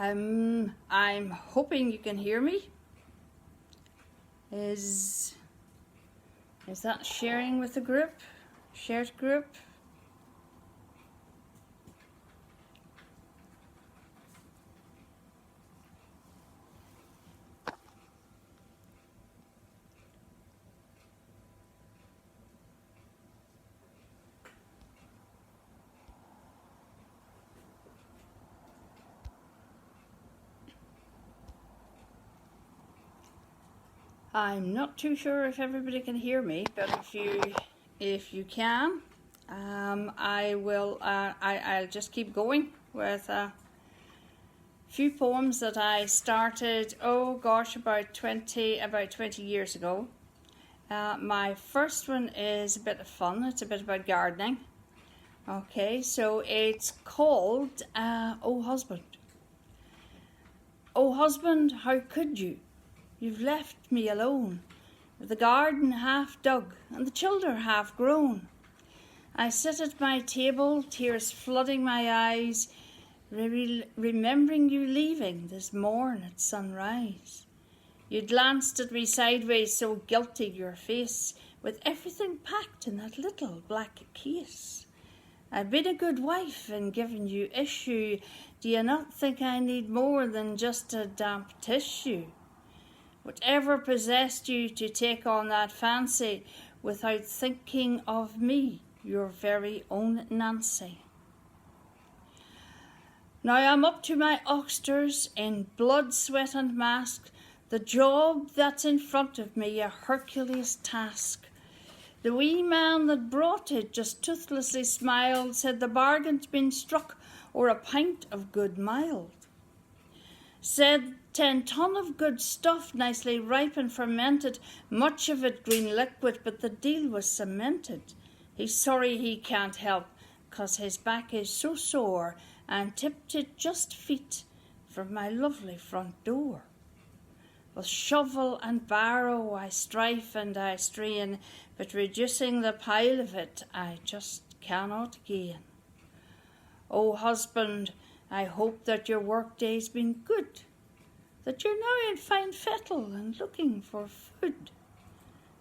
I'm hoping you can hear me. Is that sharing with the group? Shared group? I'm not too sure if everybody can hear me, but if you can, I'll just keep going with a few poems that I started, about 20 years ago. My first one is a bit of fun. It's a bit about gardening. Okay, so it's called Oh Husband. Oh husband, how could you? You've left me alone, with the garden half dug and the childer half grown. I sit at my table, tears flooding my eyes, remembering you leaving this morn at sunrise. You glanced at me sideways, so guilty your face, with everything packed in that little black case. I've been a good wife and given you issue. Do you not think I need more than just a damp tissue? Whatever possessed you to take on that fancy without thinking of me, your very own Nancy? Now I'm up to my oxters in blood, sweat and mask, the job that's in front of me a Hercules task. The wee man that brought it just toothlessly smiled, said the bargain's been struck or a pint of good mild. Said 10 ton of good stuff, nicely ripe and fermented, much of it green liquid, but the deal was cemented. He's sorry he can't help, 'cause his back is so sore, and tipped it just feet from my lovely front door. With shovel and barrow I strive and I strain, but reducing the pile of it I just cannot gain. Oh husband, I hope that your work day's been good, that you're now in fine fettle and looking for food.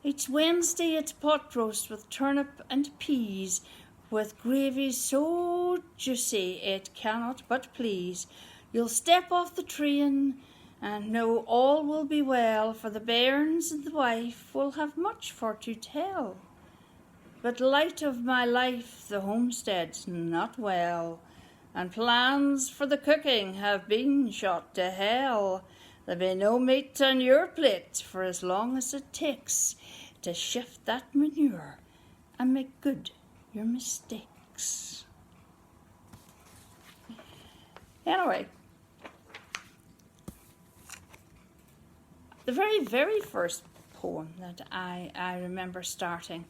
Each Wednesday it's pot roast with turnip and peas, with gravy so juicy it cannot but please. You'll step off the train and know all will be well, for the bairns and the wife will have much for to tell. But light of my life, the homestead's not well, and plans for the cooking have been shot to hell. There'll be no meat on your plate for as long as it takes to shift that manure and make good your mistakes. Anyway, the very first poem that I remember starting,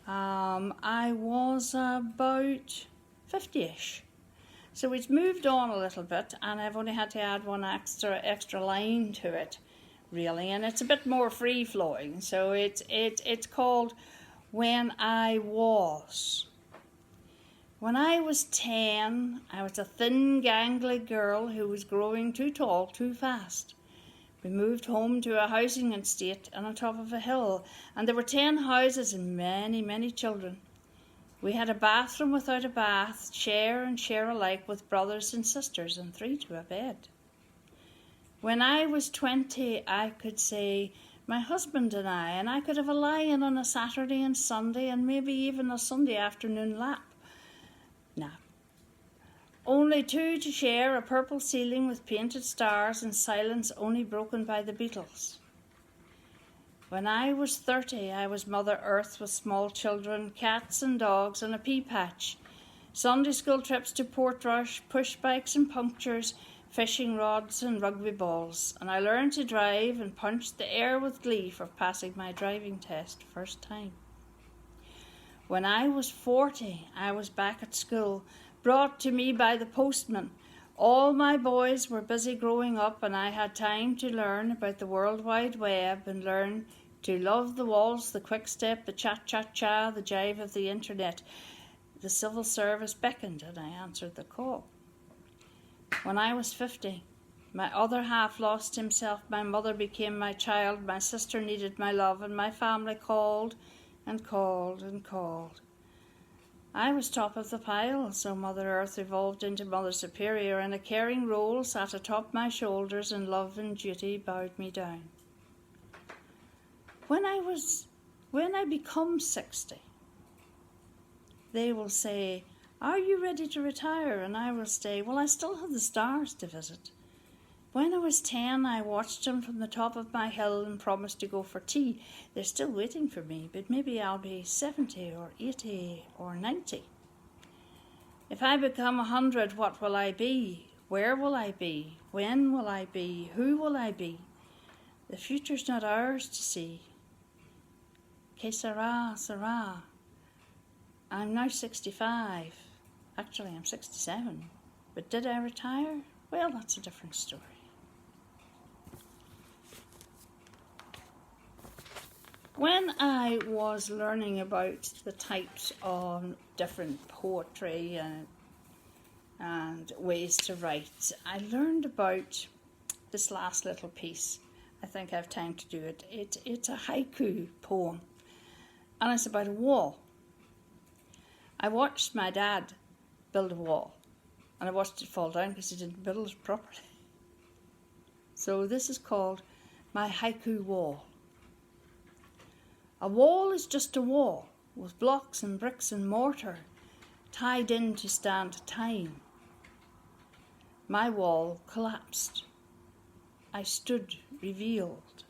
I was about 50-ish. So it's moved on a little bit, and I've only had to add one extra line to it, really, and it's a bit more free-flowing. So it's called When I Was. When I was 10, I was a thin, gangly girl who was growing too tall too fast. We moved home to a housing estate on the top of a hill, and there were 10 houses and many, many children. We had a bathroom without a bath, share and share alike, with brothers and sisters, and 3 to a bed. When I was 20, I could say, my husband and I could have a lie-in on a Saturday and Sunday, and maybe even a Sunday afternoon nap. Only 2 to share a purple ceiling with painted stars and silence only broken by the Beatles. When I was 30, I was Mother Earth with small children, cats and dogs, and a pea patch. Sunday school trips to Portrush, push bikes and punctures, fishing rods and rugby balls. And I learned to drive and punched the air with glee for passing my driving test first time. When I was 40, I was back at school, brought to me by the postman. All my boys were busy growing up, and I had time to learn about the World Wide Web and learn to love the waltz, the quick step, the cha-cha-cha, the jive of the internet. The civil service beckoned and I answered the call. When I was 50, My other half lost himself, my mother became my child, my sister needed my love, and my family called and called and called. I was top of the pile, so Mother Earth evolved into Mother Superior, and a caring role sat atop my shoulders, and love and duty bowed me down. When I become 60, they will say, "Are you ready to retire?" And I will say, "Well, I still have the stars to visit." When I was 10, I watched them from the top of my hill and promised to go for tea. They're still waiting for me, but maybe I'll be 70 or 80 or 90. If I become 100, what will I be? Where will I be? When will I be? Who will I be? The future's not ours to see. Que sera, sera. I'm now 65. Actually, I'm 67. But did I retire? Well, that's a different story. When I was learning about the types of different poetry and ways to write, I learned about this last little piece. I think I have time to do it. It's a haiku poem, and it's about a wall. I watched my dad build a wall, and I watched it fall down because he didn't build it properly. So this is called my haiku wall. A wall is just a wall, with blocks and bricks and mortar tied in to stand time. My wall collapsed. I stood revealed.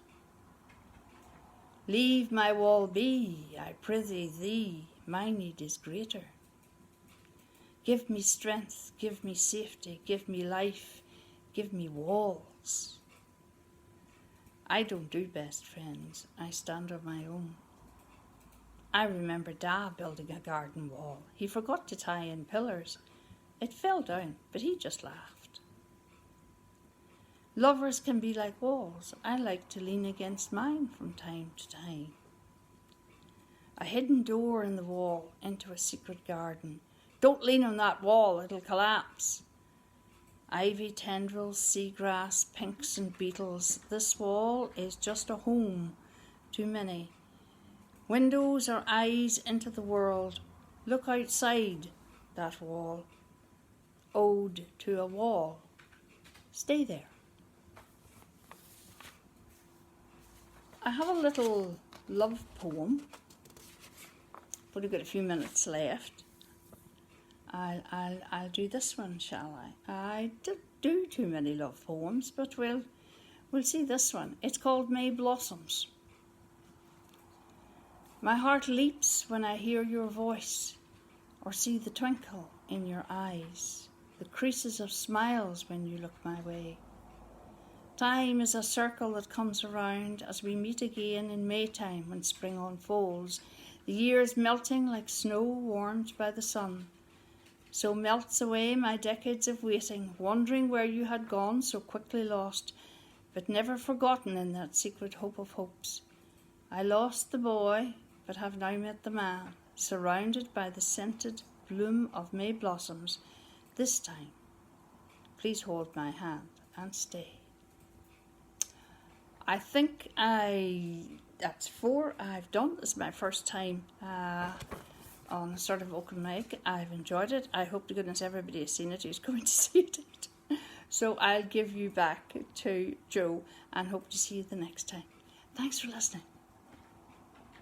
Leave my wall be, I prithee thee, my need is greater. Give me strength, give me safety, give me life, give me walls. I don't do best friends, I stand on my own. I remember Dad building a garden wall. He forgot to tie in pillars. It fell down, but he just laughed. Lovers can be like walls. I like to lean against mine from time to time. A hidden door in the wall into a secret garden. Don't lean on that wall, it'll collapse. Ivy tendrils, seagrass, pinks and beetles. This wall is just a home to many. Windows are eyes into the world. Look outside that wall. Ode to a wall. Stay there. I have a little love poem. But we've got a few minutes left. I'll do this one, shall I? I don't do too many love poems, but we'll see this one. It's called May Blossoms. My heart leaps when I hear your voice, or see the twinkle in your eyes, the creases of smiles when you look my way. Time is a circle that comes around as we meet again in Maytime when spring unfolds, the years melting like snow warmed by the sun. So melts away my decades of waiting, wondering where you had gone so quickly lost, but never forgotten in that secret hope of hopes. I lost the boy, but have now met the man, surrounded by the scented bloom of May blossoms. This time, please hold my hand and stay. I think that's 4 I've done. This is my first time on a sort of open mic. I've enjoyed it. I hope to goodness everybody has seen it who's going to see it. So I'll give you back to Joe and hope to see you the next time. Thanks for listening.